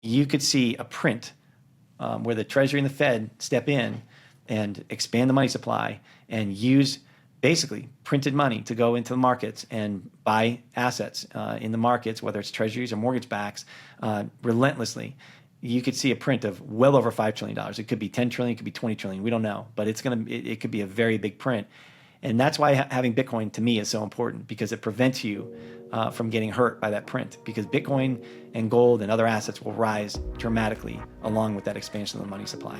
you could see a print where the Treasury and the Fed step in and expand the money supply and use basically printed money to go into the markets and buy assets in the markets, whether it's treasuries or mortgage backs, relentlessly. You could see a print of well over $5 trillion. It could be 10 trillion, it could be 20 trillion. We don't know, but it could be a very big print. And that's why having Bitcoin to me is so important, because it prevents you from getting hurt by that print, because Bitcoin and gold and other assets will rise dramatically along with that expansion of the money supply.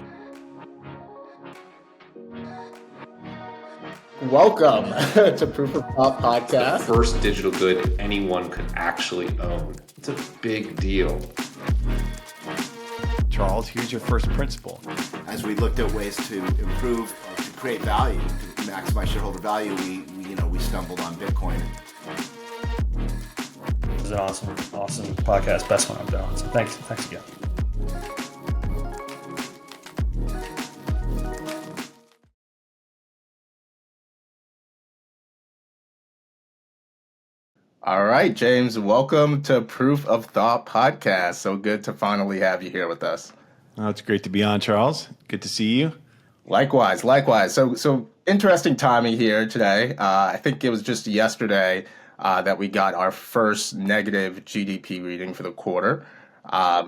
Welcome to Proof of Thought Podcast. The first digital good anyone could actually own. It's a big deal. Charles, here's your first principle. As we looked at ways to improve, to create value, to maximize shareholder value, we stumbled on Bitcoin. It was an awesome podcast. Best one I've done. So thanks again. All right, James, welcome to Proof of Thought Podcast. So good to finally have you here with us. Oh, it's great to be on, Charles. Good to see you. Likewise. So interesting timing here today. I think it was just yesterday that we got our first negative GDP reading for the quarter.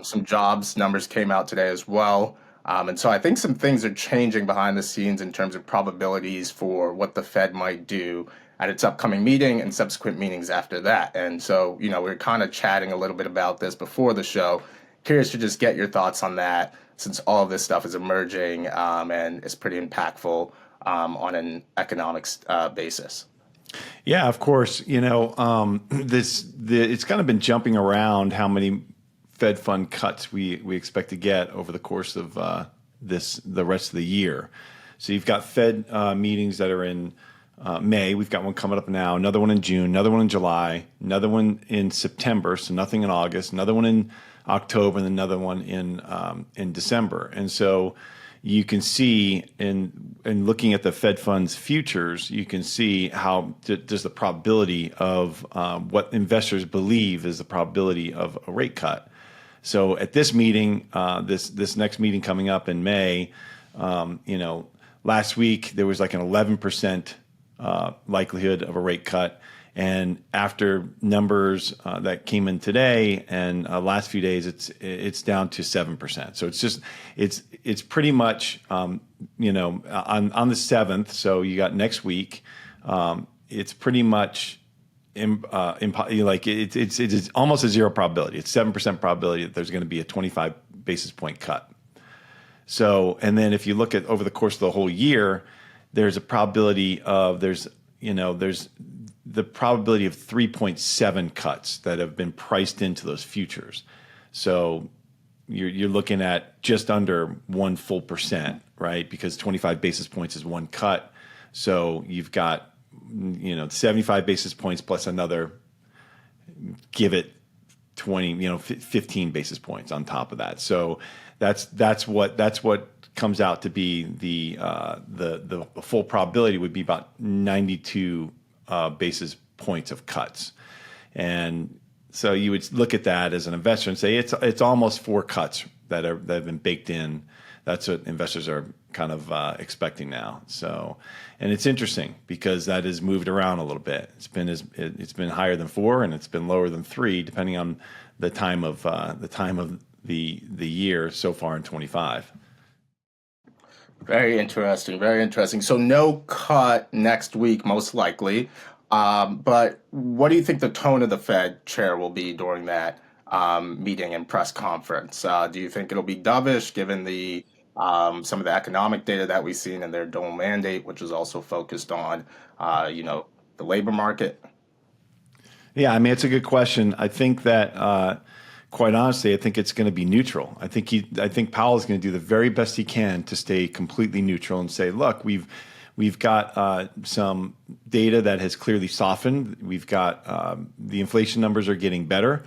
Some jobs numbers came out today as well. And so I think some things are changing behind the scenes in terms of probabilities for what the Fed might do at its upcoming meeting and subsequent meetings after that. And so, we were kind of chatting a little bit about this before the show. Curious to just get your thoughts on that, since all of this stuff is emerging and is pretty impactful on an economics basis. Yeah, of course. It's kind of been jumping around how many Fed fund cuts we expect to get over the course of the rest of the year. So you've got Fed meetings that are in May. We've got one coming up now, another one in June, another one in July, another one in September, so nothing in August, another one in October, and another one in December. And so you can see in looking at the Fed funds futures, you can see how there's the probability of what investors believe is the probability of a rate cut. So at this meeting, this next meeting coming up in May, last week there was like an 11% likelihood of a rate cut, and after numbers that came in today and last few days, it's down to 7%. So it's pretty much on the 7th. So you got next week. It's pretty much it's almost a zero probability. It's 7% probability that there's going to be a 25 basis point cut. So, and then if you look at over the course of the whole year, there's a probability of there's the probability of 3.7 cuts that have been priced into those futures. So you're looking at just under 1 full %, right? Because 25 basis points is one cut. So you've got 75 basis points plus another, give it 20, 15 basis points on top of that. So that's what comes out to be the full probability would be about 92 basis points of cuts. And so you would look at that as an investor and say it's almost 4 cuts that have been baked in. That's what investors are kind of expecting now. So, and it's interesting because that has moved around a little bit. It's been higher than 4 and it's been lower than 3, depending on the time of the year so far in 25. Very interesting. So no cut next week, most likely. But what do you think the tone of the Fed chair will be during that meeting and press conference? Do you think it'll be dovish, given the some of the economic data that we've seen in their dual mandate, which is also focused on the labor market? Yeah, I mean, it's a good question. I think that quite honestly, I think it's going to be neutral. I think Powell is going to do the very best he can to stay completely neutral and say, look, we've got some data that has clearly softened. We've got the inflation numbers are getting better,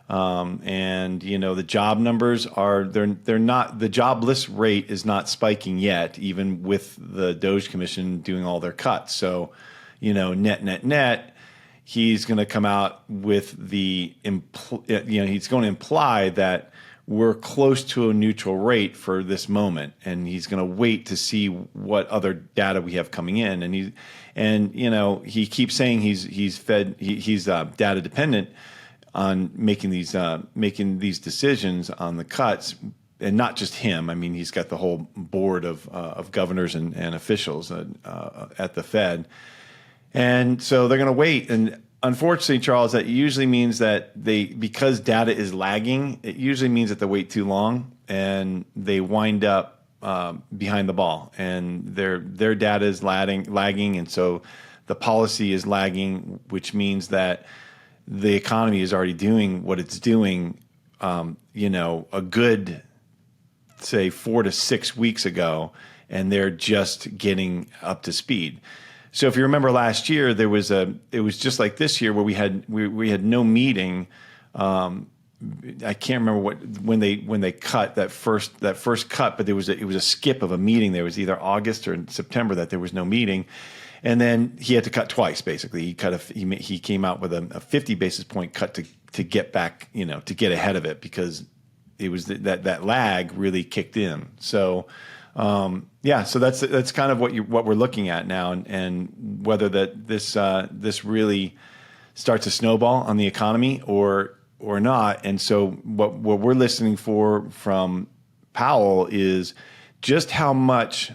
and the job numbers they're not, the jobless rate is not spiking yet, even with the Doge Commission doing all their cuts. So net. He's going to come out with he's going to imply that we're close to a neutral rate for this moment, and he's going to wait to see what other data we have coming in. And he keeps saying he's data dependent on making these decisions on the cuts, and not just him. I mean, he's got the whole board of governors and officials at the Fed, and so they're going to wait. And unfortunately, Charles, that usually means that because data is lagging, it usually means that they wait too long and they wind up behind the ball, and their data is lagging, and so the policy is lagging, which means that the economy is already doing what it's doing, a good, say, 4 to 6 weeks ago, and they're just getting up to speed. So if you remember last year, it was just like this year where we had no meeting. I can't remember when they cut that first cut, but it was a skip of a meeting. There was either August or September that there was no meeting, and then he had to cut twice. Basically, he came out with a 50 basis point cut to get back, to get ahead of it, because it was that lag really kicked in. So. So that's kind of what we're looking at now, and whether this really starts a snowball on the economy or not. And so what we're listening for from Powell is just how much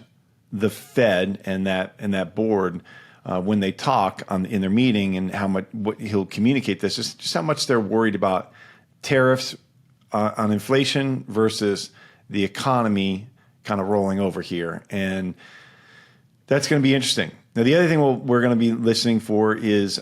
the Fed and that board, when they talk in their meeting, and what he'll communicate this, just how much they're worried about tariffs on inflation versus the economy kind of rolling over here. And that's going to be interesting. Now, the other thing we're going to be listening for is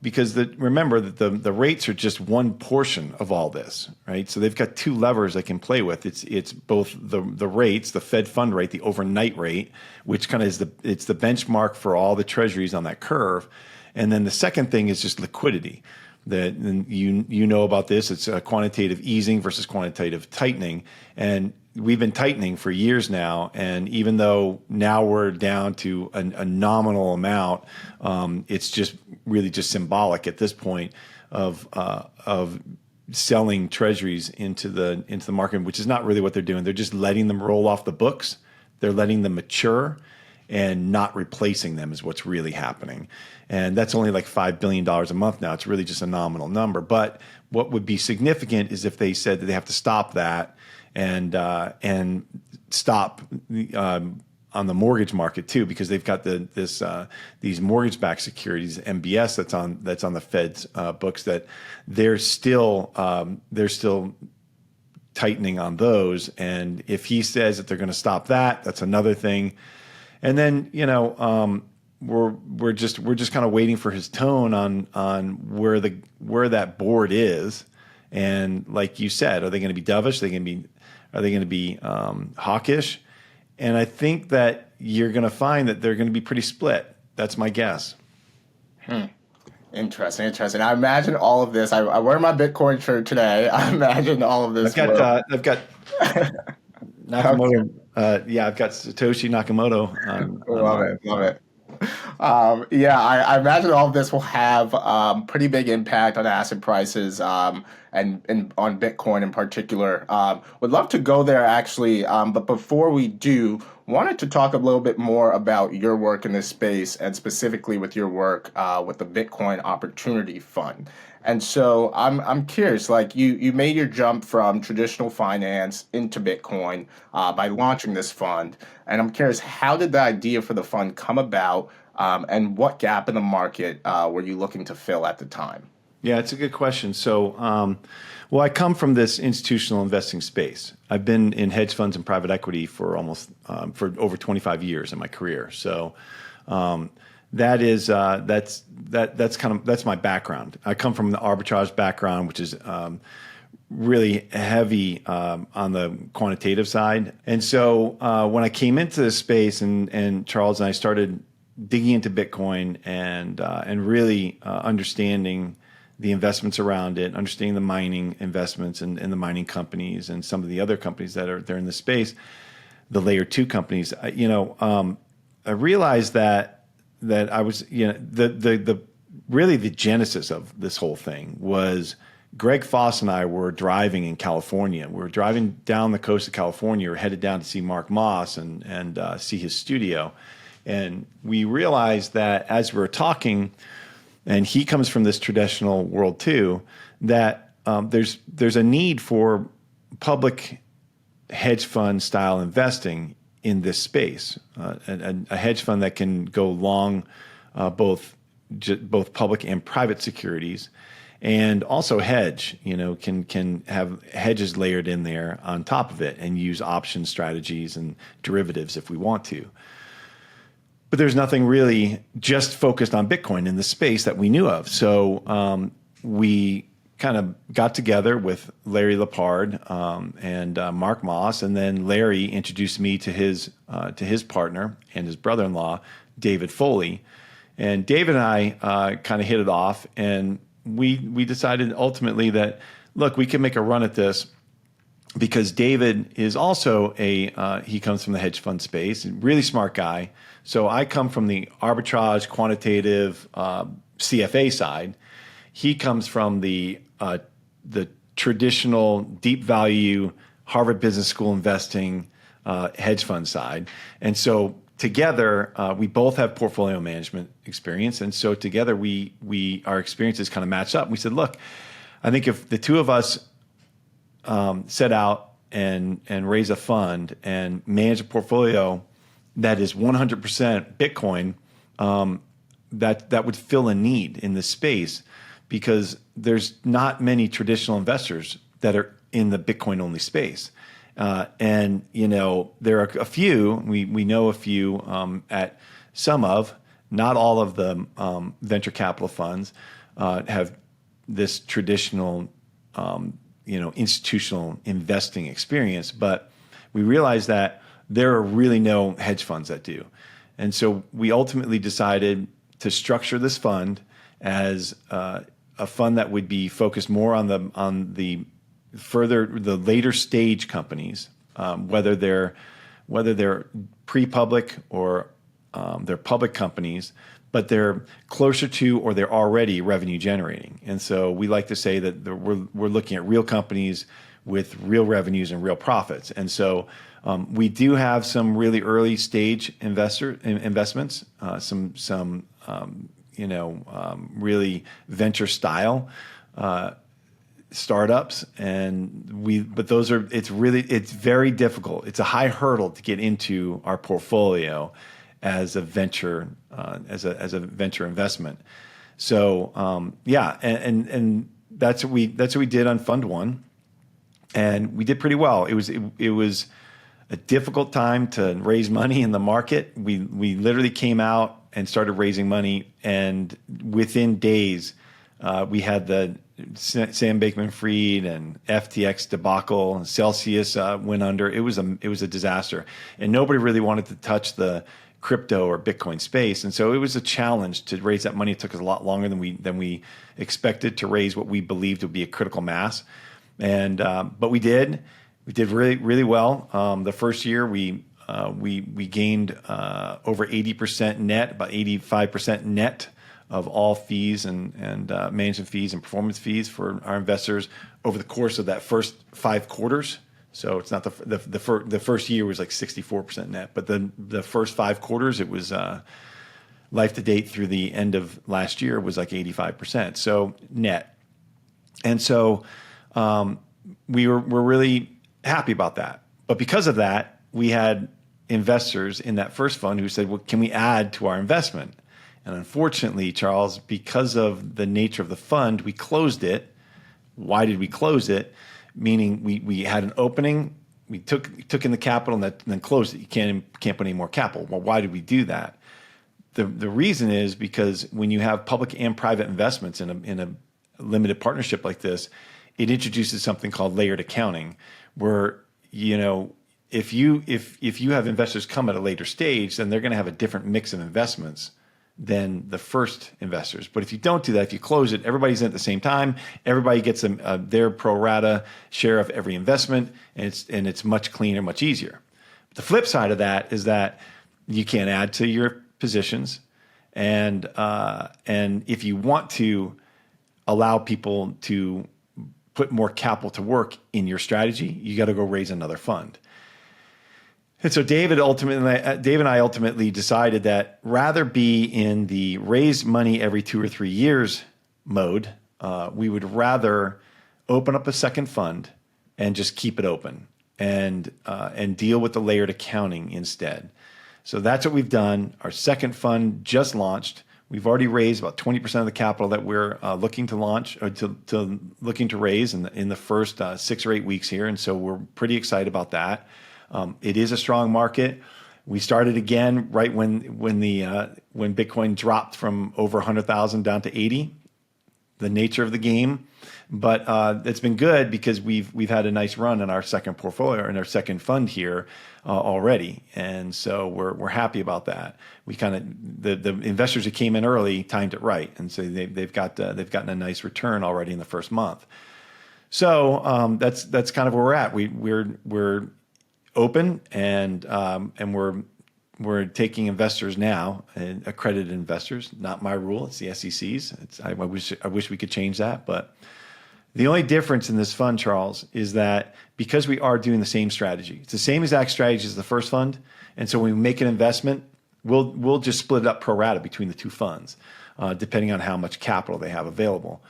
because remember that the rates are just one portion of all this, right? So they've got two levers they can play with. It's both the rates, the Fed fund rate, the overnight rate, which kind of it's the benchmark for all the treasuries on that curve. And then the second thing is just liquidity. And you know about this. It's quantitative easing versus quantitative tightening. And we've been tightening for years now, and even though now we're down to a nominal amount, it's just really just symbolic at this point of selling treasuries into the market, which is not really what they're doing. They're just letting them roll off the books. They're letting them mature and not replacing them is what's really happening. And that's only like $5 billion a month now. It's really just a nominal number. But what would be significant is if they said that they have to stop that and stop on the mortgage market too, because they've got these mortgage-backed securities, MBS, that's on the Fed's books, that they're still tightening on those. And if he says that they're going to stop that, that's another thing. And then we're just kind of waiting for his tone on where that board is. And like you said, are they going to be dovish? Are they going to be hawkish? And I think that you're going to find that they're going to be pretty split. That's my guess. Interesting. I imagine all of this. I wear my Bitcoin shirt today. I imagine all of this. I've got Nakamoto. I've got Satoshi Nakamoto. Love it. I imagine all of this will have pretty big impact on asset prices and on Bitcoin in particular. Would love to go there actually, but before we do, wanted to talk a little bit more about your work in this space, and specifically with your work with the Bitcoin Opportunity Fund. And so I'm curious, like you made your jump from traditional finance into Bitcoin by launching this fund. And I'm curious, how did the idea for the fund come about, and what gap in the market were you looking to fill at the time? Yeah, it's a good question. So, I come from this institutional investing space. I've been in hedge funds and private equity for for over 25 years in my career. So, that's my background. I come from the arbitrage background, which is really heavy on the quantitative side. And so when I came into this space, and Charles and I started digging into Bitcoin and really understanding the investments around it, understanding the mining investments and the mining companies and some of the other companies that are there in the space, the layer 2 companies, I realized that I was, the really the genesis of this whole thing was Greg Foss and I were driving in California. We were driving down the coast of California. We were headed down to see Mark Moss and see his studio. And we realized that as we were talking, and he comes from this traditional world too, that there's a need for public hedge fund style investing in this space, a hedge fund that can go long both public and private securities, and also hedge. Can have hedges layered in there on top of it, and use option strategies and derivatives if we want to. But there's nothing really just focused on Bitcoin in the space that we knew of. So we kind of got together with Larry Lepard and Mark Moss, and then Larry introduced me to his partner and his brother-in-law, David Foley. And David and I kind of hit it off, and we decided ultimately that, look, we can make a run at this, because David is also he comes from the hedge fund space, a really smart guy. So I come from the arbitrage, quantitative, CFA side. He comes from the traditional deep value Harvard Business School investing hedge fund side. And so together, we both have portfolio management experience. And so together, our experiences kind of match up. We said, look, I think if the two of us set out and raise a fund and manage a portfolio that is 100% Bitcoin, that would fill a need in this space, because there's not many traditional investors that are in the Bitcoin only space. And there are a few, we know a few at some of, not all of the venture capital funds have this traditional institutional investing experience, but we realized that there are really no hedge funds that do. And so we ultimately decided to structure this fund as a fund that would be focused more on the later stage companies, whether they're pre-public or they're public companies, but they're closer to or they're already revenue generating. And so we like to say that we're looking at real companies with real revenues and real profits. And so we do have some really early stage investments, some really venture style startups, but it's very difficult. It's a high hurdle to get into our portfolio as a venture venture investment. So and that's what we did on Fund One, and we did pretty well. It was a difficult time to raise money in the market. We literally came out and started raising money, and within days we had the Sam Bankman-Fried and FTX debacle. Celsius went under. It was a disaster, and nobody really wanted to touch the crypto or Bitcoin space. And so it was a challenge to raise that money. It took us a lot longer than we expected to raise what we believed would be a critical mass. And but we did really, really well. The first year we gained over 80% net, about 85% net of all fees and management fees and performance fees for our investors over the course of that first 5 quarters. So it's not the first year was like 64% net, but the first 5 quarters, it was life to date through the end of last year was like 85%. So net. And so we're really happy about that. But because of that, we had investors in that first fund who said, well, can we add to our investment? And unfortunately, Charles, because of the nature of the fund, we closed it. Why did we close it? Meaning we had an opening, we took in the capital and then closed it. You can't put any more capital. Well, why did we do that? The reason is because when you have public and private investments in a limited partnership like this, it introduces something called layered accounting, where if you have investors come at a later stage, then they're going to have a different mix of investments than the first investors. But if you don't do that, if you close it, everybody's in at the same time. Everybody gets their pro rata share of every investment, and it's much cleaner, much easier. But the flip side of that is that you can't add to your positions, and if you want to allow people to put more capital to work in your strategy, you got to go raise another fund. And so Dave and I ultimately decided that rather be in the raise money every 2 or 3 years mode, we would rather open up a second fund and just keep it open and deal with the layered accounting instead. So that's what we've done. Our second fund just launched. We've already raised about 20% of the capital that we're looking to launch or looking to raise in the first 6 or 8 weeks here, and so we're pretty excited about that. It is a strong market. We started again right when Bitcoin dropped from over 100,000 down to 80. The nature of the game, but it's been good because we've had a nice run in our second portfolio and our second fund here already, and so we're happy about that. We kind of the investors who came in early timed it right, and so they've gotten a nice return already in the first month. So that's kind of where we're at. We're open and we're taking investors now, and accredited investors. Not my rule; it's the SEC's. I wish we could change that, but the only difference in this fund, Charles, is that because we are doing the same strategy, it's the same exact strategy as the first fund, and so when we make an investment, we'll just split it up pro rata between the two funds, depending on how much capital they have available.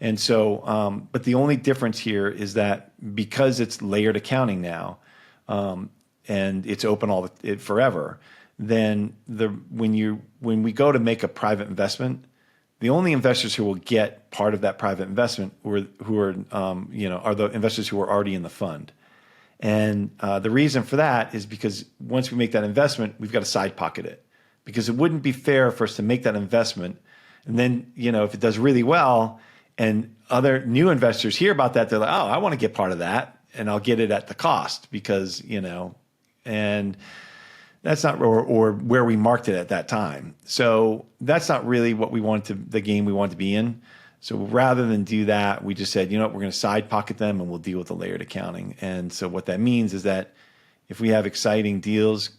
And so, but the only difference here is that because it's layered accounting now, and it's open forever, then when we go to make a private investment, the only investors who will get part of that private investment who are the investors who are already in the fund. And the reason for that is because once we make that investment, we've got to side pocket it, because it wouldn't be fair for us to make that investment, and then if it does really well and other new investors hear about that, they're like, oh, I want to get part of that, and I'll get it at the cost because and that's not or where we marked it at that time. So that's not really what the game we want to be in. So rather than do that, we just said, we're going to side pocket them and we'll deal with the layered accounting. And so what that means is that if we have exciting deals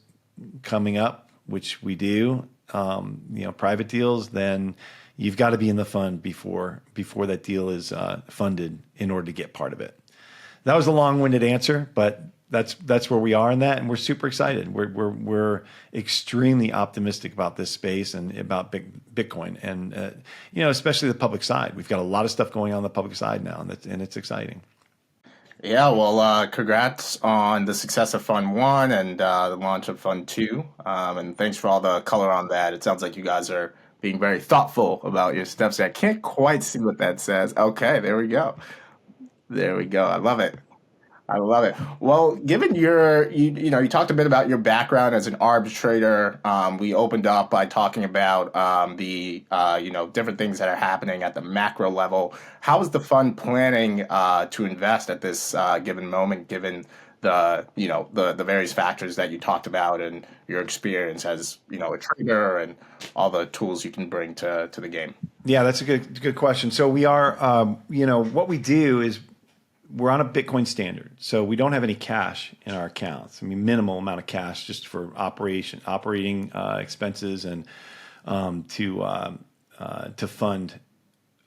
coming up, which we do, private deals, then you've got to be in the fund before that deal is funded in order to get part of it. That was a long-winded answer, but that's where we are in that, and we're super excited. We're extremely optimistic about this space and about Bitcoin, and especially the public side. We've got a lot of stuff going on the public side now, and it's exciting. Yeah, well, congrats on the success of Fund 1 and the launch of Fund 2. And thanks for all the color on that. It sounds like you guys are being very thoughtful about your steps. I can't quite see what that says. Okay, there we go. There we go. I love it. I love it. Well, given you talked a bit about your background as an arbitrator. We opened up by talking about the different things that are happening at the macro level. How is the fund planning to invest at this given moment, given the various factors that you talked about and your experience as a trader and all the tools you can bring to the game? Yeah, that's a good question. So we are, what we do is we're on a Bitcoin standard, so we don't have any cash in our accounts. I mean, minimal amount of cash just for operating expenses and to fund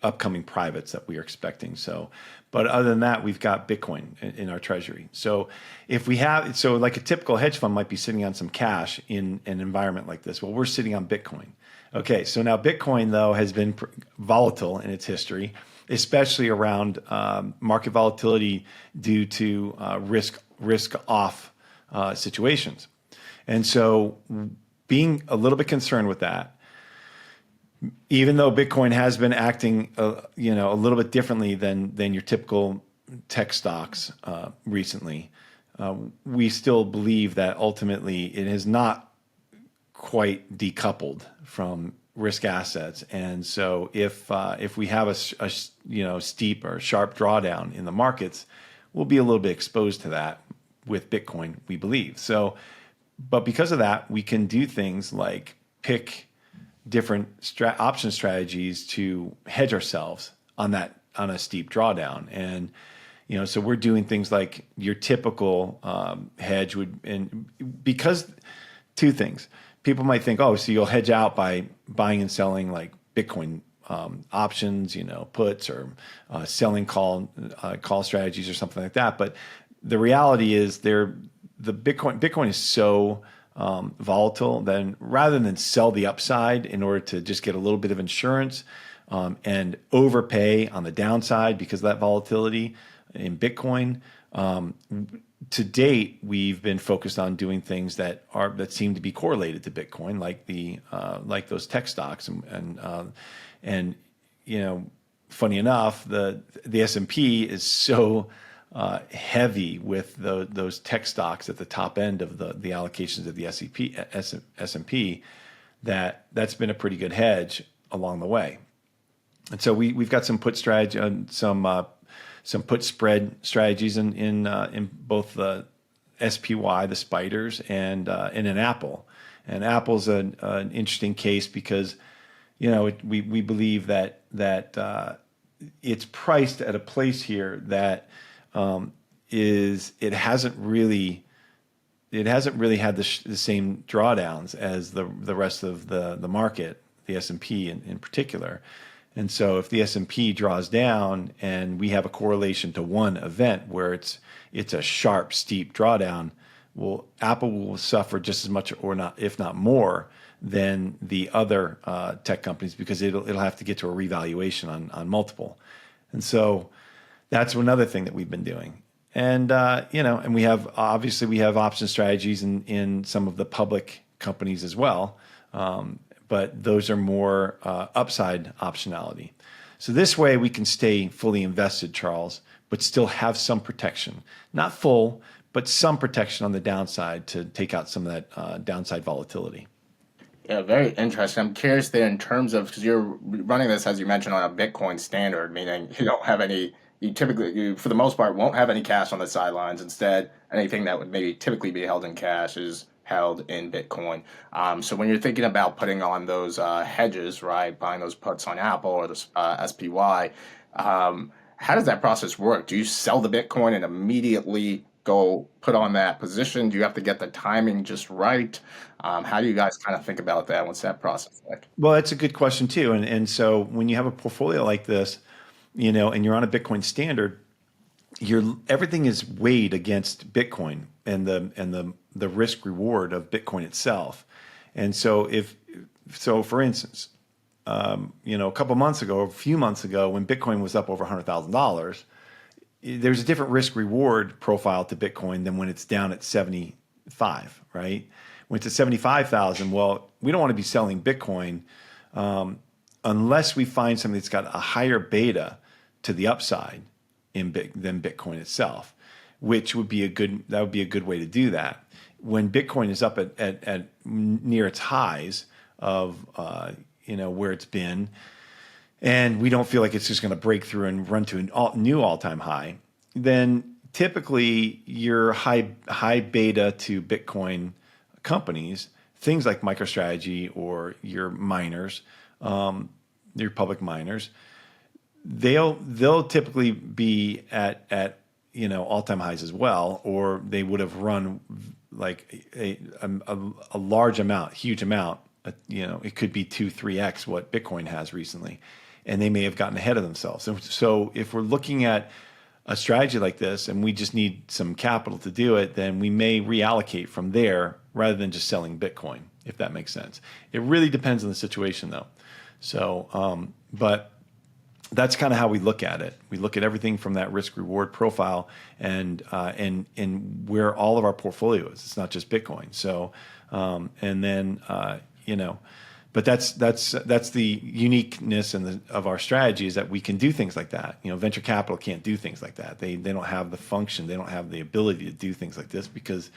upcoming privates that we are expecting. So, but other than that, we've got Bitcoin in our treasury. So like a typical hedge fund might be sitting on some cash in an environment like this. Well, we're sitting on Bitcoin. Okay, so now Bitcoin though has been volatile in its history, especially around market volatility due to risk off situations. And so being a little bit concerned with that, even though Bitcoin has been acting a little bit differently than your typical tech stocks recently, we still believe that ultimately it has not quite decoupled from risk assets. And so if we have a steep or sharp drawdown in the markets, we'll be a little bit exposed to that with Bitcoin, we believe. So, but because of that, we can do things like pick different option strategies to hedge ourselves on a steep drawdown. And so we're doing things like your typical hedge would, and because two things. People might think, oh, so you'll hedge out by buying and selling like Bitcoin options, puts or selling call strategies or something like that. But the reality is, the Bitcoin is so volatile. Then rather than sell the upside in order to just get a little bit of insurance and overpay on the downside because of that volatility in Bitcoin. To date, we've been focused on doing things that seem to be correlated to Bitcoin, like those tech stocks, and funny enough, the S&P is so heavy with those tech stocks at the top end of the allocations of the S&P that's been a pretty good hedge along the way. And so we've got some put strategy, some put spread strategies in both the SPY, the spiders, and in Apple. And Apple's an interesting case because we believe that it's priced at a place here that it hasn't really had the same drawdowns as the rest of the market, the S&P in particular. And so if the S&P draws down and we have a correlation to one event where it's a sharp, steep drawdown, well, Apple will suffer just as much, or not, if not more, than the other tech companies, because it'll have to get to a revaluation on multiple. And so that's another thing that we've been doing. And and we have option strategies in some of the public companies as well. But those are more upside optionality. So this way we can stay fully invested, Charles, but still have some protection. Not full, but some protection on the downside to take out some of that downside volatility. Yeah, very interesting. I'm curious there in terms of, because you're running this, as you mentioned, on a Bitcoin standard, meaning you don't have any, for the most part, won't have any cash on the sidelines. Instead, anything that would maybe typically be held in cash is held in Bitcoin. So when you're thinking about putting on those hedges, right, buying those puts on Apple or the SPY, how does that process work? Do you sell the Bitcoin and immediately go put on that position? Do you have to get the timing just right? How do you guys kind of think about that? What's that process like? Well, that's a good question too. And so when you have a portfolio like this, and you're on a Bitcoin standard, everything is weighed against Bitcoin and the risk reward of Bitcoin itself. And so for instance, a few months ago, when Bitcoin was up over $100,000, there's a different risk reward profile to Bitcoin than when it's down at 75, right? When it's at 75,000, well, we don't want to be selling Bitcoin unless we find something that's got a higher beta to the upside than Bitcoin itself, which would be a good way to do that. When Bitcoin is up at near its highs of where it's been, and we don't feel like it's just going to break through and run to a new all-time high, then typically your high beta to Bitcoin companies, things like MicroStrategy or your miners, your public miners, they'll typically be at all-time highs as well, or they would have run like a large amount, huge amount. It could be 2-3x what Bitcoin has recently, and they may have gotten ahead of themselves. So if we're looking at a strategy like this and we just need some capital to do it, then we may reallocate from there rather than just selling Bitcoin, if that makes sense. It really depends on the situation, though. So, but that's kind of how we look at it. We look at everything from that risk reward profile and where all of our portfolio is. It's not just Bitcoin. So, but that's the uniqueness of our strategy, is that we can do things like that. Venture capital can't do things like that. They don't have the function. They don't have the ability to do things like this because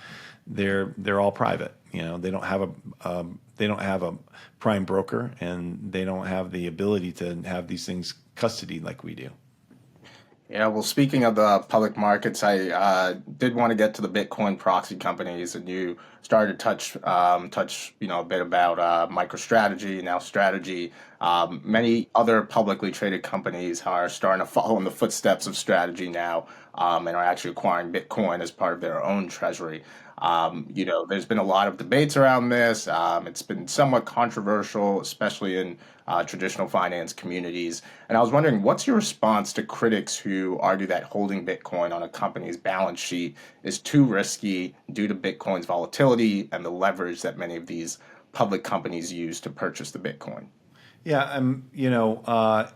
they're all private. They don't have a prime broker, and they don't have the ability to have these things custodied like we do. Yeah, well, speaking of the public markets, I did want to get to the Bitcoin proxy companies, and you started to touch a bit about MicroStrategy, now Strategy. Many other publicly traded companies are starting to follow in the footsteps of Strategy now. and are actually acquiring Bitcoin as part of their own treasury. There's been a lot of debates around this. It's been somewhat controversial, especially in traditional finance communities. And I was wondering, what's your response to critics who argue that holding Bitcoin on a company's balance sheet is too risky due to Bitcoin's volatility and the leverage that many of these public companies use to purchase the Bitcoin? Yeah,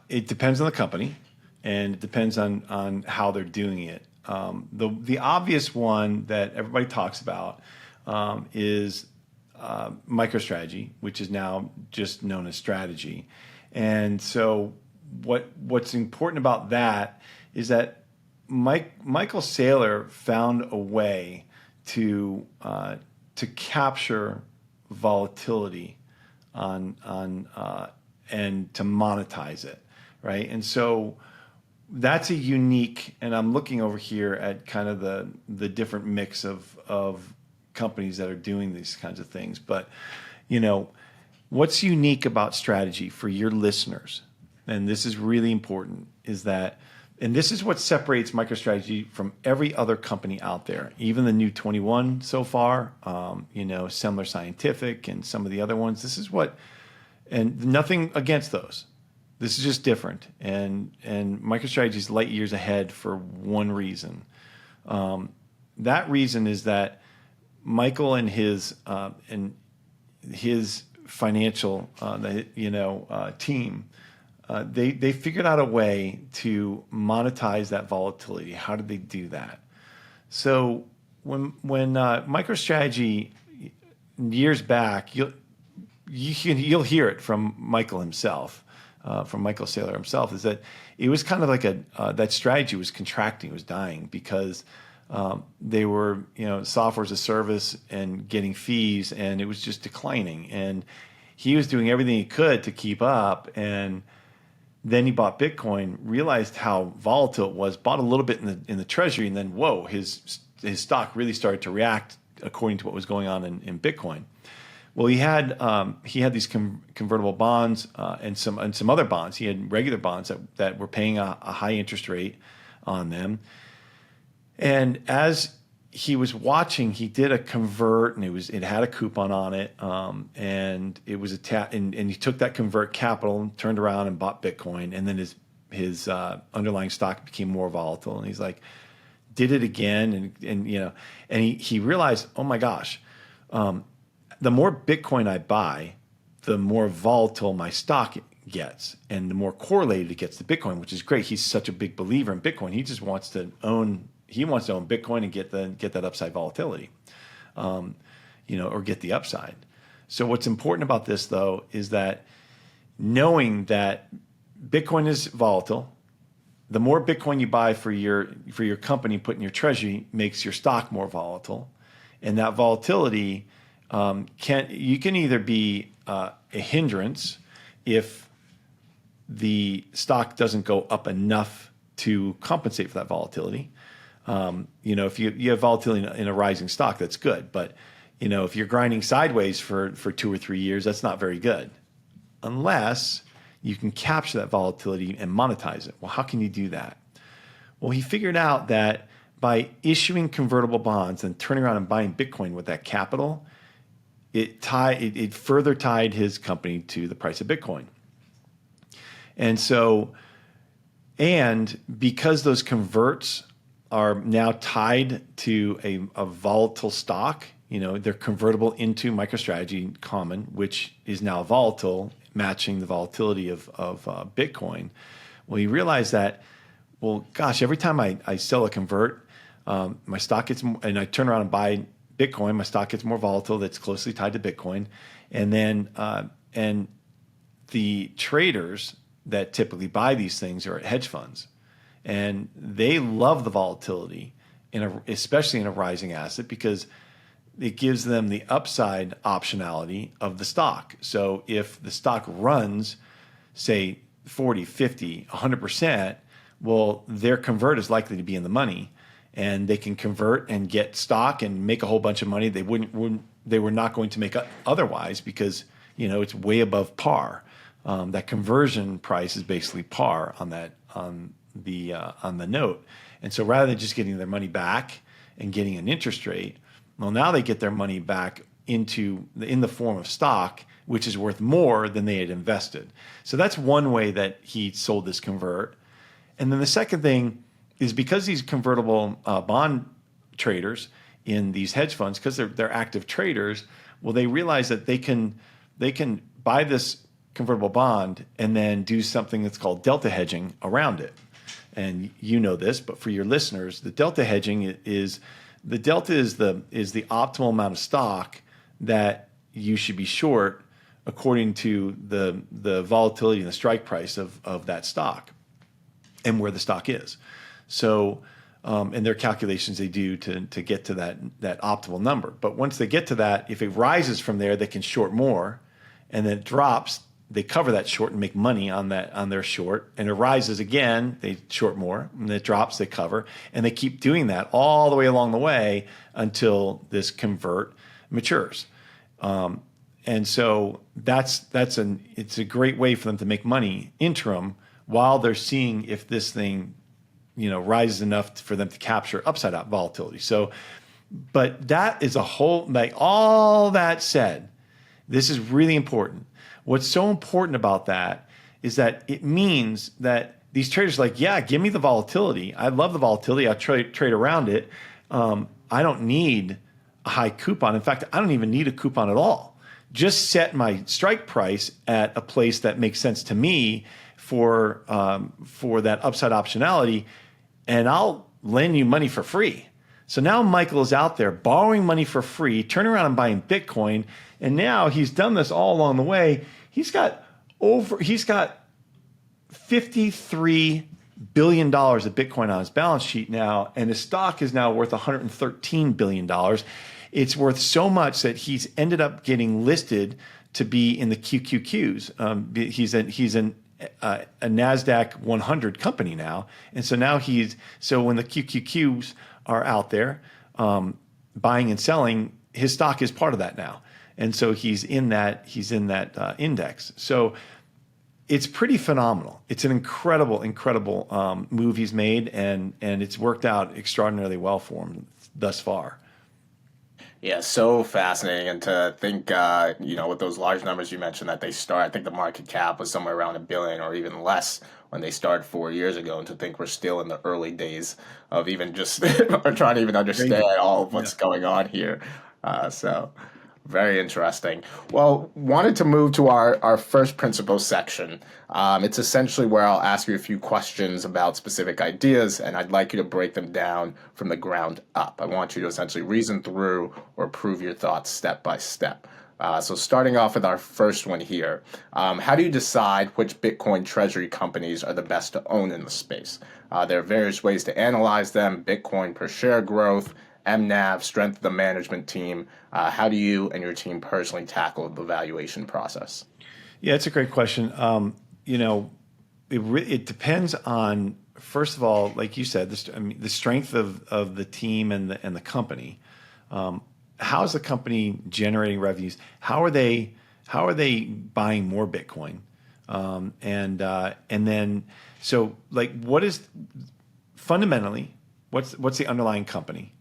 it depends on the company, and it depends on how they're doing it. The obvious one that everybody talks about is MicroStrategy, which is now just known as Strategy. And so what's important about that is that Michael Saylor found a way to capture volatility on and to monetize it, right? And so that's a unique, and I'm looking over here at kind of the different mix of companies that are doing these kinds of things. But, what's unique about Strategy for your listeners, and this is really important, is that, and this is what separates MicroStrategy from every other company out there, even the new 21 so far, Semler Scientific and some of the other ones. This is what, and nothing against those. This is just different, and MicroStrategy is light years ahead for one reason. That reason is that Michael and his financial team, they figured out a way to monetize that volatility. How did they do that? So when MicroStrategy years back, you'll hear it from Michael himself. From Michael Saylor himself, is that it was kind of like that strategy was contracting, it was dying, because they were, software as a service and getting fees, and it was just declining. And he was doing everything he could to keep up. And then he bought Bitcoin, realized how volatile it was, bought a little bit in the treasury, and then whoa, his stock really started to react according to what was going on in Bitcoin. Well, he had these convertible bonds and some other bonds. He had regular bonds that were paying a high interest rate on them. And as he was watching, he did a convert, and it had a coupon on it, and it was and he took that convert capital and turned around and bought Bitcoin, and then his underlying stock became more volatile, and he's like, did it again, and he realized, oh my gosh. The more Bitcoin I buy, the more volatile my stock gets, and the more correlated it gets to Bitcoin, which is great. He's such a big believer in Bitcoin. He just wants to own Bitcoin and get that upside volatility, or get the upside. So what's important about this, though, is that knowing that Bitcoin is volatile, the more Bitcoin you buy for your company, put in your treasury, makes your stock more volatile, and that volatility you can either be a hindrance if the stock doesn't go up enough to compensate for that volatility. If you have volatility in a rising stock, that's good. But if you're grinding sideways for 2 or 3 years, that's not very good, unless you can capture that volatility and monetize it. Well, how can you do that? Well, he figured out that by issuing convertible bonds and turning around and buying Bitcoin with that capital, it further tied his company to the price of Bitcoin. And so, and because those converts are now tied to a volatile stock, they're convertible into MicroStrategy Common, which is now volatile, matching the volatility of Bitcoin. Well, he realized that, well, gosh, every time I sell a convert, my stock gets, and I turn around and buy Bitcoin, my stock gets more volatile. That's closely tied to Bitcoin. And then, and the traders that typically buy these things are hedge funds, and they love the volatility especially in a rising asset, because it gives them the upside optionality of the stock. So if the stock runs, say 40, 50, 100%, well, their convert is likely to be in the money, and they can convert and get stock and make a whole bunch of money they were not going to make otherwise, because it's way above par. That conversion price is basically par on the note, And so rather than just getting their money back and getting an interest rate, well, now they get their money back in the form of stock, which is worth more than they had invested. So that's one way that he sold this convert. And then the second thing is because these convertible bond traders in these hedge funds, because they're active traders, well, they realize that they can buy this convertible bond and then do something that's called delta hedging around it. And you know this, but for your listeners, the delta hedging is the optimal amount of stock that you should be short according to the volatility and the strike price of that stock and where the stock is. So, and their calculations they do to get to that optimal number. But once they get to that, if it rises from there, they can short more, and then it drops, they cover that short and make money on their short, and it rises again, they short more, and it drops, they cover, and they keep doing that all the way along the way until this convert matures. And so it's a great way for them to make money interim while they're seeing if this thing, rises enough for them to capture upside out volatility. So, but that is a whole, like all that said, this is really important. What's so important about that is that it means that these traders are like, yeah, give me the volatility. I love the volatility. I'll trade around it. I don't need a high coupon. In fact, I don't even need a coupon at all. Just set my strike price at a place that makes sense to me for that upside optionality, and I'll lend you money for free. So now Michael is out there borrowing money for free, turning around and buying Bitcoin, and now he's done this all along the way. He's got $53 billion of Bitcoin on his balance sheet now, and his stock is now worth $113 billion. It's worth so much that he's ended up getting listed to be in the QQQs. He's a NASDAQ 100 company now. And so now when the QQQs are out there buying and selling, his stock is part of that now. And so he's in that index. So it's pretty phenomenal. It's an incredible move he's made, and it's worked out extraordinarily well for him thus far. Yeah, so fascinating. And to think, with those large numbers you mentioned that they start, I think the market cap was somewhere around $1 billion or even less when they started 4 years ago. And to think we're still in the early days of even just or trying to even understand all of what's going on here. So very interesting. Well, wanted to move to our first principle section. It's essentially where I'll ask you a few questions about specific ideas, and I'd like you to break them down from the ground up. I want you to essentially reason through or prove your thoughts step by step. So starting off with our first one here, how do you decide which Bitcoin treasury companies are the best to own in the space? There are various ways to analyze them: Bitcoin per share growth, MNAV, strength of the management team. How do you and your team personally tackle the valuation process? Yeah, it's a great question. It depends on, first of all, like you said, the strength of the team and the company. How is the company generating revenues? How are they buying more Bitcoin? And then what is fundamentally what's the underlying company?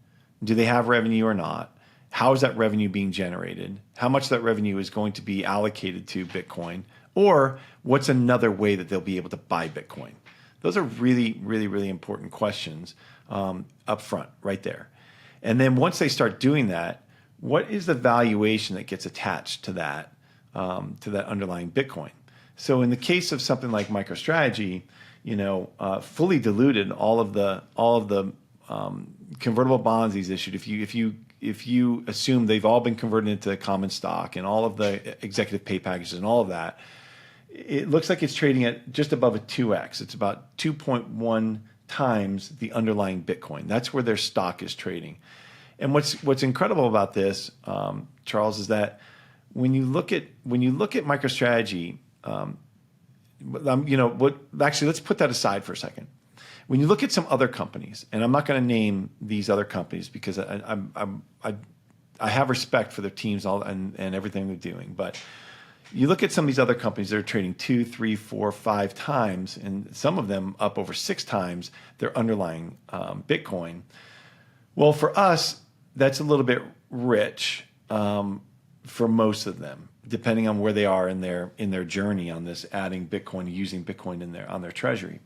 Do they have revenue or not? How is that revenue being generated? How much of that revenue is going to be allocated to Bitcoin? Or what's another way that they'll be able to buy Bitcoin? Those are really, really, really important questions up front, right there. And then once they start doing that, what is the valuation that gets attached to that underlying Bitcoin? So in the case of something like MicroStrategy, fully diluted, all of the convertible bonds he's issued, if you assume they've all been converted into common stock and all of the executive pay packages and all of that, it looks like it's trading at just above a 2x. It's about 2.1 times the underlying Bitcoin. That's where their stock is trading. And what's incredible about this, Charles, is that when you look at MicroStrategy, actually, let's put that aside for a second. When you look at some other companies, and I'm not going to name these other companies because I have respect for their teams and everything they're doing, but You look at some of these other companies that are trading 2, 3, 4, 5 times, and some of them up over 6 times their underlying Bitcoin. Well, for us, that's a little bit rich for most of them, depending on where they are in their journey on this, adding Bitcoin, using Bitcoin on their treasury.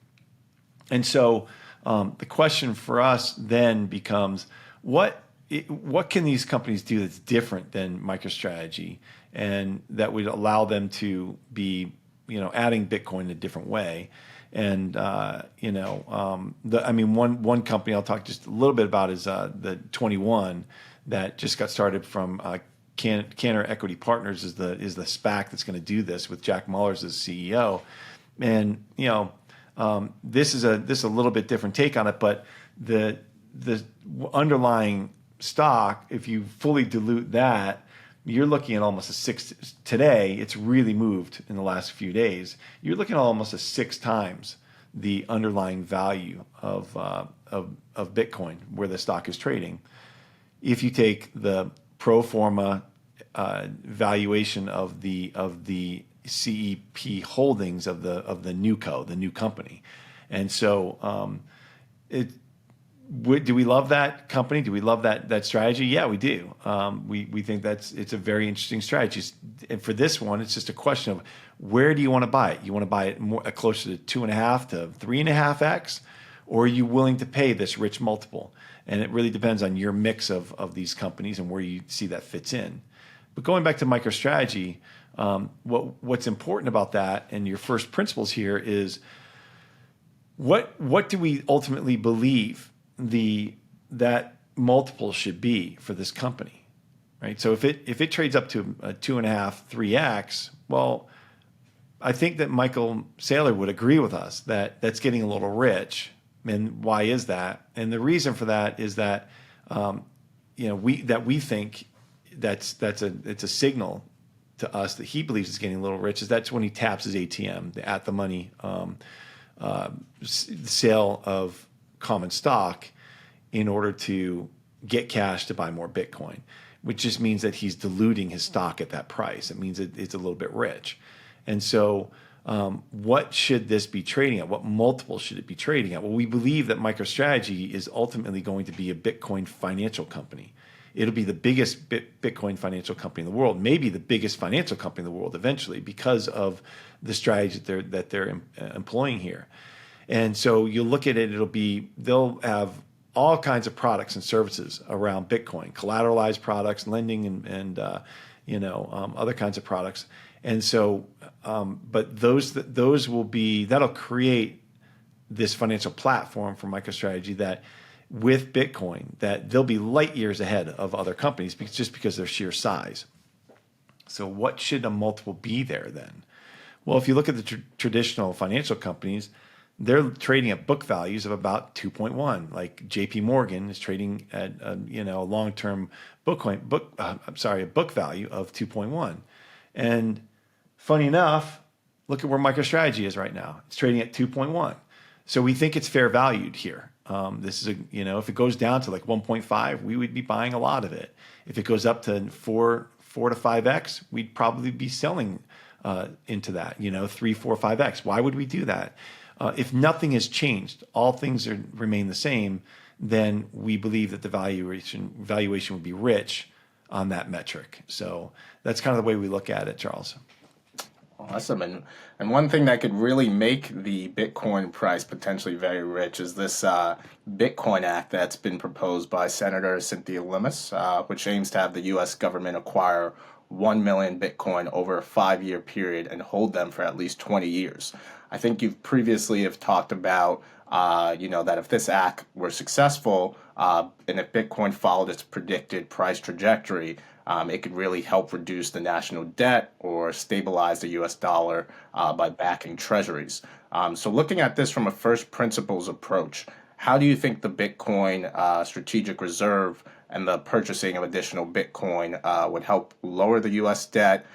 And so the question for us then becomes, what can these companies do that's different than MicroStrategy, and that would allow them to be, adding Bitcoin in a different way? And one company I'll talk just a little bit about is the 21 that just got started from Cantor Equity Partners is the SPAC that's going to do this with Jack Mullers as CEO. And this is a little bit different take on it, but the underlying stock, if you fully dilute that, you're looking at almost a 6 today. It's really moved in the last few days. You're looking at almost a 6 times the underlying value of Bitcoin where the stock is trading. If you take the pro forma valuation of the CEP holdings of the new company, and so do we love that company? Do we love that strategy? Yeah, we do. We think it's a very interesting strategy. And for this one, it's just a question of where do you want to buy it? You want to buy it more closer to 2.5 to 3.5x, or are you willing to pay this rich multiple? And it really depends on your mix of these companies and where you see that fits in. But going back to MicroStrategy, what's important about that and your first principles here is what do we ultimately believe that multiple should be for this company, right? So if it trades up to a 2.5, 3x, well, I think that Michael Saylor would agree with us that that's getting a little rich. And why is that? And the reason for that is that we think it's a signal to us that he believes it's getting a little rich. Is that's when he taps his ATM, the at the money sale of common stock, in order to get cash to buy more Bitcoin, which just means that he's diluting his stock at that price. It means it's a little bit rich. And so what should this be trading at? What multiple should it be trading at? Well, we believe that MicroStrategy is ultimately going to be a Bitcoin financial company. It'll be the biggest Bitcoin financial company in the world, maybe the biggest financial company in the world eventually, because of the strategy that they're employing here. And so you'll look at it, they'll have all kinds of products and services around Bitcoin, collateralized products, lending, and other kinds of products. And so, but those will be, that'll create this financial platform for MicroStrategy that with Bitcoin, that they'll be light years ahead of other companies just because of their sheer size. So what should a multiple be there then? Well, if you look at the traditional financial companies, they're trading at book values of about 2.1. Like JP Morgan is trading at a long-term book value of 2.1. And funny enough, look at where MicroStrategy is right now. It's trading at 2.1. So we think it's fair valued here. This is if it goes down to like 1.5, we would be buying a lot of it. If it goes up to 4 to 5x, we'd probably be selling into that. 3, 4, 5x. Why would we do that? If nothing has changed, all things remain the same, then we believe that the valuation would be rich on that metric. So that's kind of the way we look at it, Charles. Awesome. And one thing that could really make the Bitcoin price potentially very rich is this Bitcoin Act that's been proposed by Senator Cynthia Lummis, which aims to have the U.S. government acquire 1 million Bitcoin over a 5-year period and hold them for at least 20 years. I think you've previously have talked about, that if this act were successful and if Bitcoin followed its predicted price trajectory, it could really help reduce the national debt or stabilize the U.S. dollar by backing treasuries. So looking at this from a first principles approach, how do you think the Bitcoin strategic reserve and the purchasing of additional Bitcoin would help lower the U.S. debt,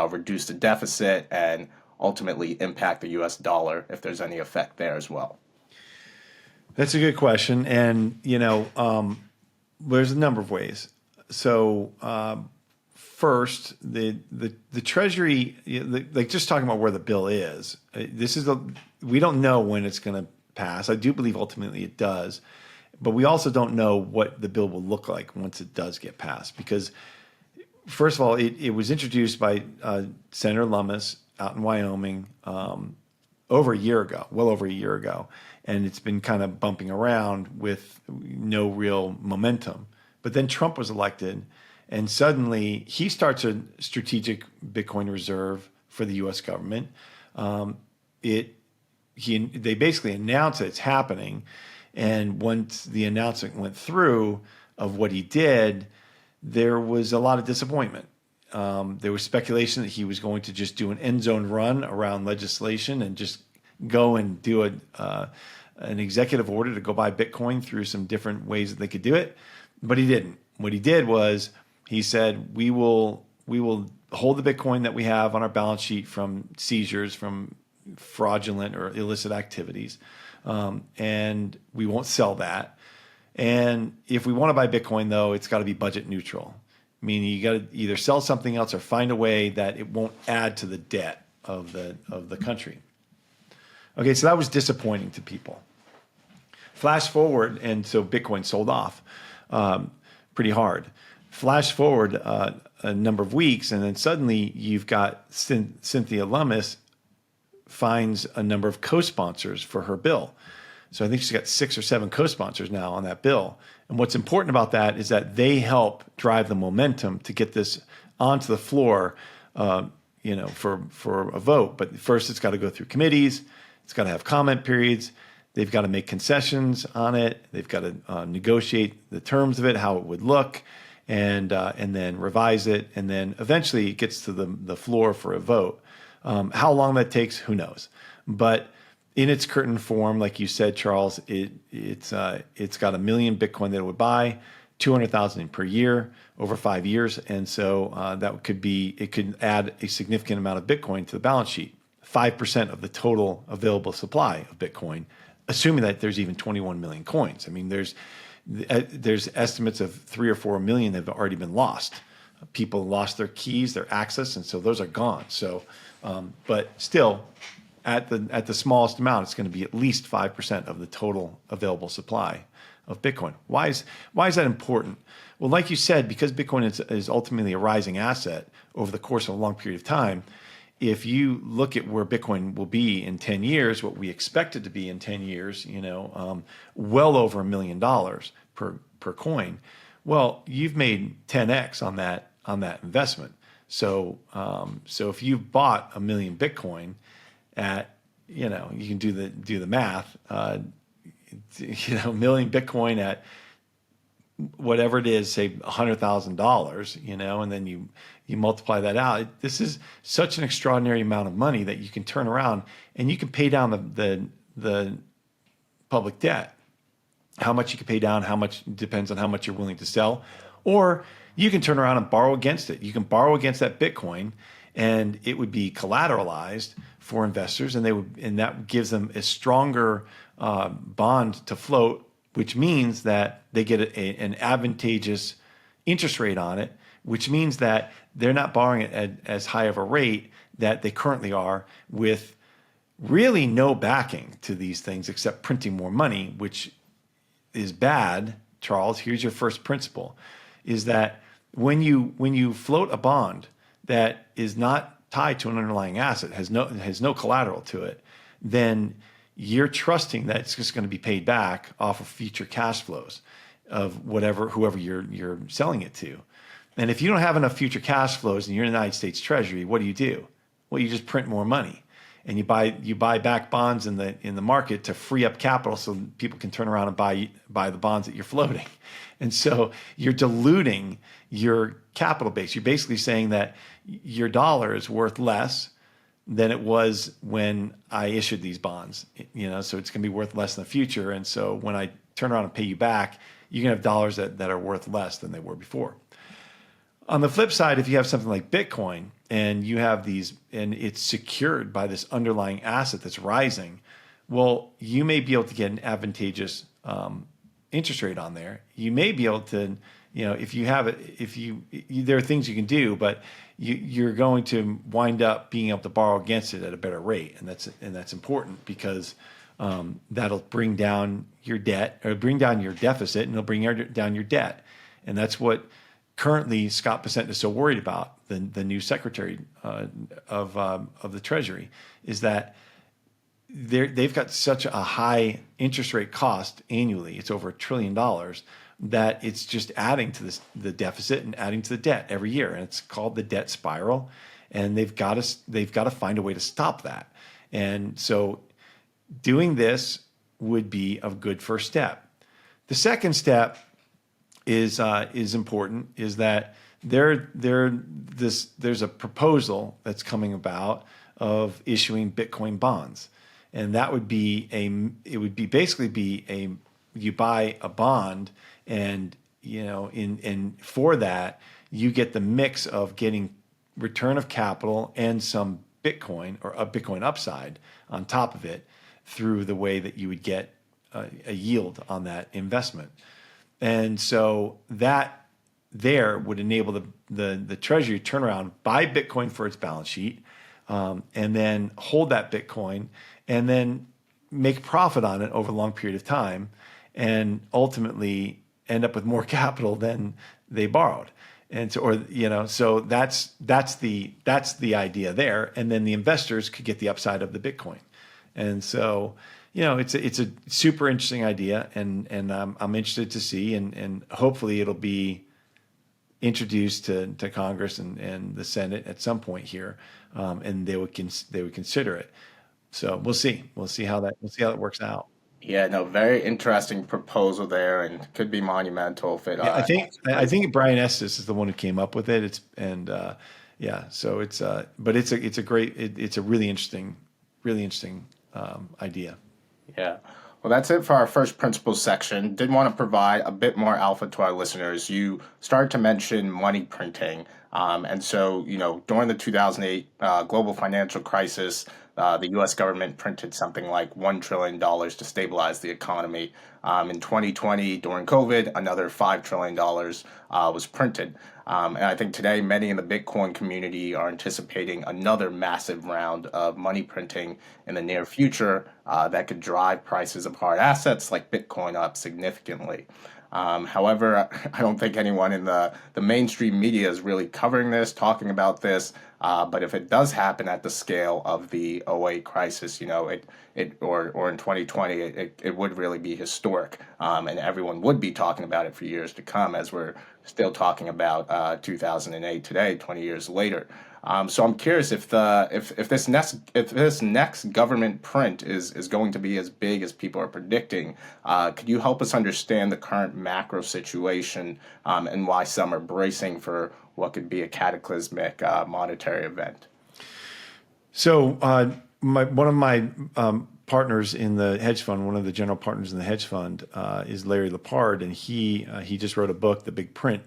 reduce the deficit, and ultimately impact the U.S. dollar if there's any effect there as well? That's a good question. And, there's a number of ways. So first, the Treasury, like just talking about where the bill is, we don't know when it's going to pass. I do believe ultimately it does, but we also don't know what the bill will look like once it does get passed. Because first of all, it was introduced by Senator Lummis out in Wyoming well over a year ago, and it's been kind of bumping around with no real momentum. But then Trump was elected, and suddenly he starts a strategic Bitcoin reserve for the U.S. government. They basically announced that it's happening, and once the announcement went through of what he did, there was a lot of disappointment. There was speculation that he was going to just do an end zone run around legislation and just go and do an executive order to go buy Bitcoin through some different ways that they could do it, but he didn't. What he did was he said, we will hold the Bitcoin that we have on our balance sheet from seizures, from fraudulent or illicit activities, and we won't sell that. And if we want to buy Bitcoin, though, it's got to be budget neutral, meaning you got to either sell something else or find a way that it won't add to the debt of the country. Okay, so that was disappointing to people. Flash forward, and so Bitcoin sold off pretty hard. Flash forward a number of weeks, and then suddenly you've got Cynthia Lummis finds a number of co-sponsors for her bill. So I think she's got 6 or 7 co-sponsors now on that bill. And what's important about that is that they help drive the momentum to get this onto the floor, for a vote. But first, it's got to go through committees. It's got to have comment periods. They've got to make concessions on it. They've got to negotiate the terms of it, how it would look, and then revise it. And then eventually it gets to the floor for a vote. How long that takes, who knows? But in its current form, like you said, Charles, it's got 1 million Bitcoin that it would buy, 200,000 per year over 5 years, and so it could add a significant amount of Bitcoin to the balance sheet, 5% of the total available supply of Bitcoin, assuming that there's even 21 million coins. I mean, there's estimates of 3 or 4 million that have already been lost. People lost their keys, their access, and so those are gone. So, but still, at the smallest amount, it's going to be at least 5% of the total available supply of Bitcoin. Why is that important? Well, like you said, because Bitcoin is ultimately a rising asset over the course of a long period of time, if you look at where Bitcoin will be in 10 years, what we expect it to be in 10 years, well over $1 million per coin. Well, you've made 10x on that investment. So if you bought 1 million Bitcoin at, you can do the math, 1 million Bitcoin at whatever it is, say $100,000, and then you multiply that out. This is such an extraordinary amount of money that you can turn around and you can pay down the public debt. How much you can pay down, how much depends on how much you're willing to sell, or you can turn around and borrow against it. You can borrow against that Bitcoin, and it would be collateralized for investors, and that gives them a stronger bond to float, which means that they get an advantageous interest rate on it, which means that they're not borrowing it at as high of a rate that they currently are, with really no backing to these things except printing more money, which is bad. Charles, here's your first principle, is that when you float a bond that is not tied to an underlying asset, has no collateral to it, then you're trusting that it's just going to be paid back off of future cash flows of whoever you're selling it to. And if you don't have enough future cash flows and you're in the United States Treasury, what do? Well, you just print more money, and you buy back bonds in the market to free up capital so people can turn around and buy the bonds that you're floating. And so you're diluting your capital base. You're basically saying that your dollar is worth less than it was when I issued these bonds, so it's going to be worth less in the future. And so when I turn around and pay you back, you're going to have dollars that are worth less than they were before. On the flip side, if you have something like Bitcoin and you have these, and it's secured by this underlying asset that's rising, well, you may be able to get an advantageous interest rate on there. You may be able to, if you have it, there are things you can do, but you're going to wind up being able to borrow against it at a better rate, and that's important because that'll bring down your debt or bring down your deficit, and it'll bring down your debt, and that's what currently Scott Bessent is so worried about. The new Secretary of the Treasury is that they've got such a high interest rate cost annually. It's over $1 trillion that it's just adding to the deficit and adding to the debt every year. And it's called the debt spiral. And they've got to find a way to stop that. And so doing this would be a good first step. The second step is important, is that there's a proposal that's coming about of issuing Bitcoin bonds. And that would be you buy a bond, and for that you get the mix of getting return of capital and some Bitcoin or a Bitcoin upside on top of it through the way that you would get a yield on that investment. And so that there would enable the Treasury to turn around, buy Bitcoin for its balance sheet, and then hold that Bitcoin and then make profit on it over a long period of time, and ultimately end up with more capital than they borrowed. And so, so that's the idea there. And then the investors could get the upside of the Bitcoin. And so, it's a super interesting idea, and I'm interested to see, and hopefully it'll be introduced to Congress and the Senate at some point here, and they would consider it. So we'll see how that works out. Yeah, no, very interesting proposal there, and could be monumental if it. Yeah, I think Brian Estes is the one who came up with it. So it's a really interesting idea. Yeah. Well, that's it for our first principles section. Did want to provide a bit more alpha to our listeners. You started to mention money printing. And so, during the 2008 global financial crisis, the U.S. government printed something like $1 trillion to stabilize the economy. In 2020, during COVID, another $5 trillion was printed. And I think today, many in the Bitcoin community are anticipating another massive round of money printing in the near future that could drive prices of hard assets like Bitcoin up significantly. However, I don't think anyone in the mainstream media is really covering this, talking about this. But if it does happen at the scale of the '08 crisis, or in 2020, it would really be historic, and everyone would be talking about it for years to come, as we're still talking about 2008 today, 20 years later. So I'm curious if this next government print is going to be as big as people are predicting. Could you help us understand the current macro situation and why some are bracing for what could be a cataclysmic monetary event? So one of my partners in the hedge fund, one of the general partners in the hedge fund, is Larry Lepard, and he just wrote a book, The Big Print,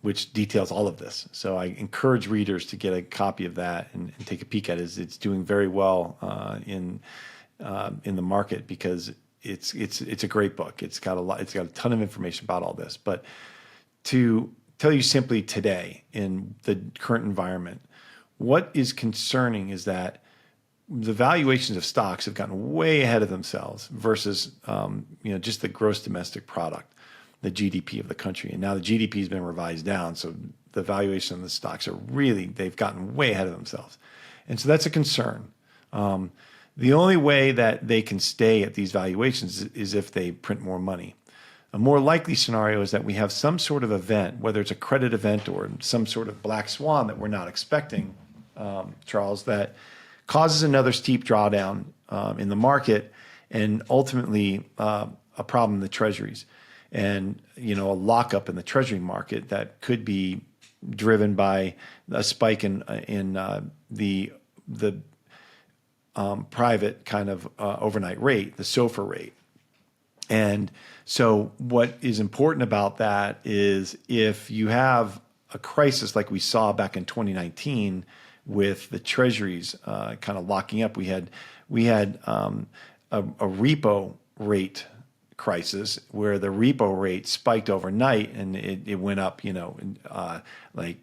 which details all of this. So I encourage readers to get a copy of that and take a peek at it. It's doing very well in the market because it's a great book. It's got a ton of information about all this. But to tell you simply today, in the current environment, what is concerning is that the valuations of stocks have gotten way ahead of themselves versus just the gross domestic product, the GDP of the country. And now the GDP has been revised down, so the valuation of the stocks they've gotten way ahead of themselves. And so that's a concern. The only way that they can stay at these valuations is if they print more money. A more likely scenario is that we have some sort of event, whether it's a credit event or some sort of black swan that we're not expecting, Charles, that causes another steep drawdown in the market, and ultimately a problem in the treasuries, and a lockup in the treasury market that could be driven by a spike in the private kind of overnight rate, the SOFR rate. And so what is important about that is if you have a crisis like we saw back in 2019 with the treasuries kind of locking up, we had a repo rate crisis where the repo rate spiked overnight and it went up, like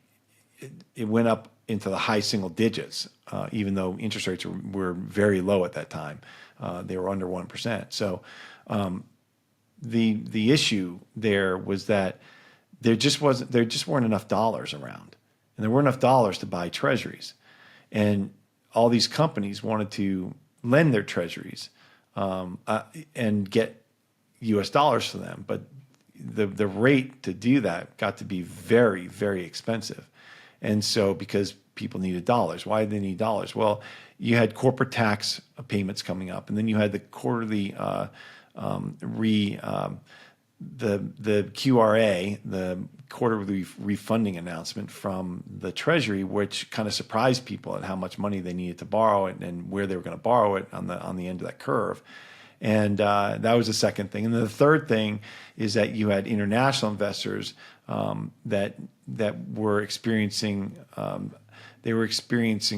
it went up into the high single digits, even though interest rates were very low at that time. They were under 1%. So the issue there was that there just weren't enough dollars around, and there weren't enough dollars to buy treasuries, and all these companies wanted to lend their treasuries and get U.S. dollars for them, but the rate to do that got to be very, very expensive. And so because people needed dollars, why did they need dollars? Well, you had corporate tax payments coming up, and then you had the quarterly the QRA, the quarterly refunding announcement from the Treasury, which kind of surprised people at how much money they needed to borrow and where they were going to borrow it on the end of that curve. And that was the second thing. And then the third thing is that you had international investors that were experiencing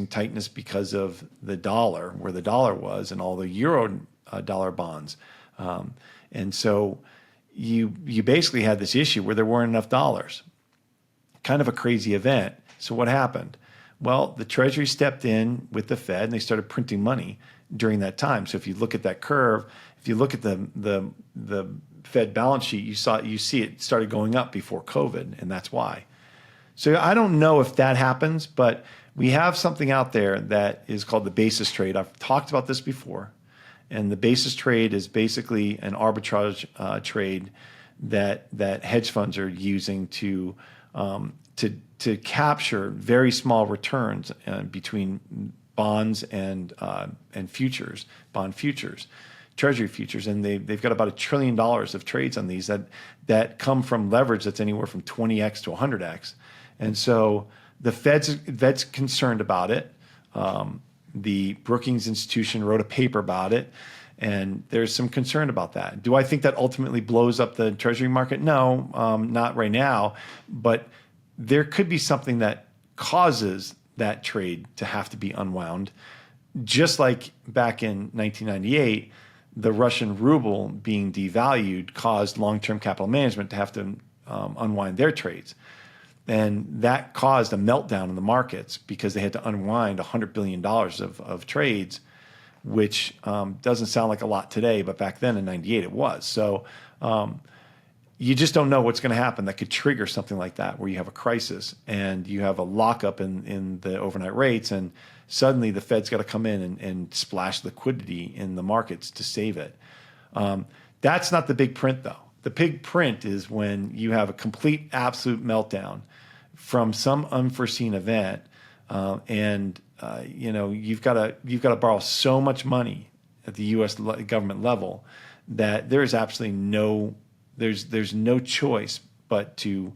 tightness because of the dollar, where the dollar was, and all the euro dollar bonds. And so you basically had this issue where there weren't enough dollars. Kind of a crazy event. So what happened? Well, the Treasury stepped in with the Fed and they started printing money during that time. So if you look at that curve, if you look at the Fed balance sheet, you see it started going up before COVID, and that's why. So I don't know if that happens, but we have something out there that is called the basis trade. I've talked about this before. And the basis trade is basically an arbitrage trade that hedge funds are using to capture very small returns between bonds and futures, bond futures, Treasury futures, and they've got about $1 trillion of trades on these that come from leverage that's anywhere from 20x to 100x, and so the Fed's concerned about it. The Brookings Institution wrote a paper about it, and there's some concern about that. Do I think that ultimately blows up the Treasury market? No, not right now, but there could be something that causes that trade to have to be unwound. Just like back in 1998, the Russian ruble being devalued caused long-term capital management to have to unwind their trades. And that caused a meltdown in the markets because they had to unwind $100 billion of trades, which doesn't sound like a lot today, but back then in 98 it was. So you just don't know what's going to happen that could trigger something like that, where you have a crisis and you have a lockup in the overnight rates, and suddenly the Fed's got to come in and splash liquidity in the markets to save it. That's not the big print, though. The big print is when you have a complete, absolute meltdown from some unforeseen event, and you've got to borrow so much money at the U.S. government level that there's absolutely there's no choice but to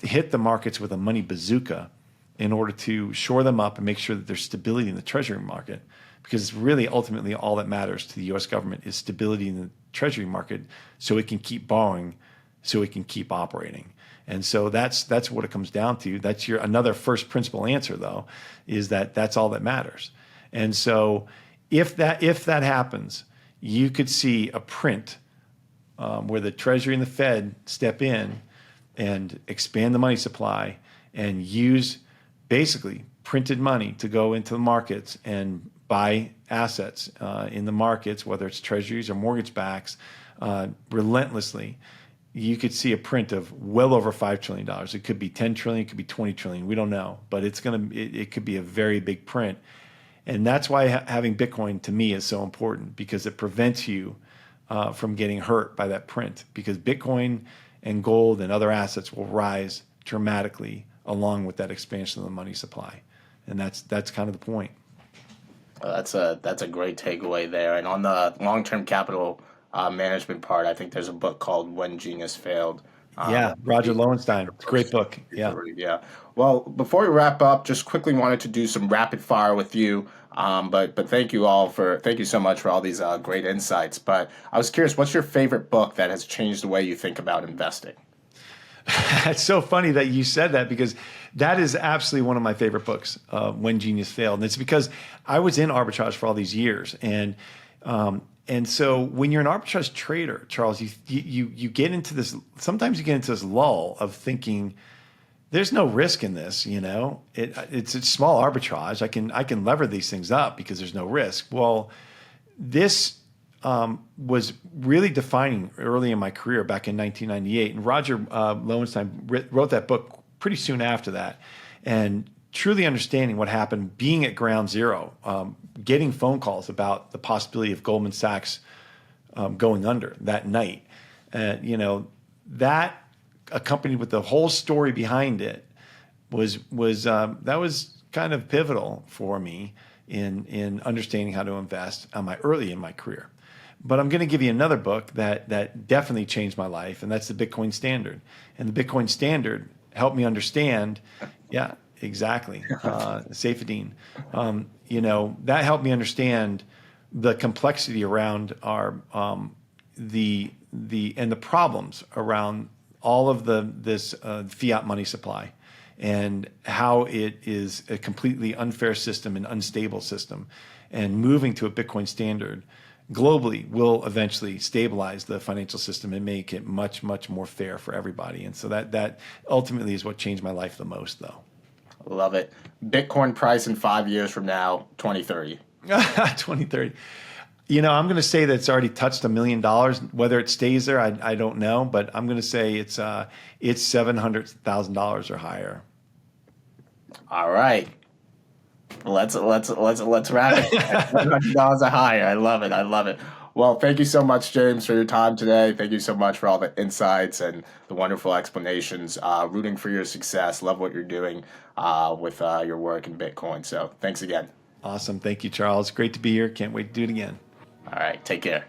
hit the markets with a money bazooka in order to shore them up and make sure that there's stability in the Treasury market, because really ultimately all that matters to the U.S. government is stability in the Treasury market, so it can keep borrowing, so it can keep operating. And so that's what it comes down to. That's another first principle answer, though, is that that's all that matters. And so if that happens, you could see a print where the Treasury and the Fed step in and expand the money supply and use basically printed money to go into the markets and buy assets in the markets, whether it's treasuries or mortgage backs, relentlessly. You could see a print of well over $5 trillion. It could be 10 trillion, it could be 20 trillion. We don't know, but it could be a very big print. And that's why having Bitcoin to me is so important, because it prevents you from getting hurt by that print, because Bitcoin and gold and other assets will rise dramatically along with that expansion of the money supply. And that's kind of the point. That's a great takeaway there. And on the long-term capital management part, I think there's a book called When Genius Failed. Roger Lowenstein. It's a great book. Yeah. Well, before we wrap up, just quickly wanted to do some rapid fire with you. But thank you so much for all these great insights. But I was curious, what's your favorite book that has changed the way you think about investing? It's so funny that you said that, because that is absolutely one of my favorite books, When Genius Failed. And it's because I was in arbitrage for all these years. And And so when you're an arbitrage trader, Charles, you get into this. Sometimes you get into this lull of thinking, there's no risk in this. It's a small arbitrage. I can lever these things up because there's no risk. Well, this was really defining early in my career back in 1998. And Roger Lowenstein wrote that book pretty soon after that. And truly understanding what happened, being at ground zero, getting phone calls about the possibility of Goldman Sachs going under that night. That accompanied with the whole story behind it was kind of pivotal for me in understanding how to invest early in my career. But I'm going to give you another book that definitely changed my life, and that's the Bitcoin Standard. And the Bitcoin Standard helped me understand, yeah, exactly, Saifedean. That helped me understand the complexity around our the problems around all of this fiat money supply, and how it is a completely unfair system and unstable system, and moving to a Bitcoin Standard globally will eventually stabilize the financial system and make it much, much more fair for everybody. And so that ultimately is what changed my life the most, though. Love it. Bitcoin price in 5 years from now, 2030. 2030. I'm going to say that it's already touched $1 million. Whether it stays there, I don't know, but I'm going to say it's $700,000 or higher. All right. Let's wrap it. $700 or higher. I love it. I love it. Well, thank you so much, James, for your time today. Thank you so much for all the insights and the wonderful explanations. Rooting for your success. Love what you're doing with your work in Bitcoin. So thanks again. Awesome. Thank you, Charles. Great to be here. Can't wait to do it again. All right. Take care.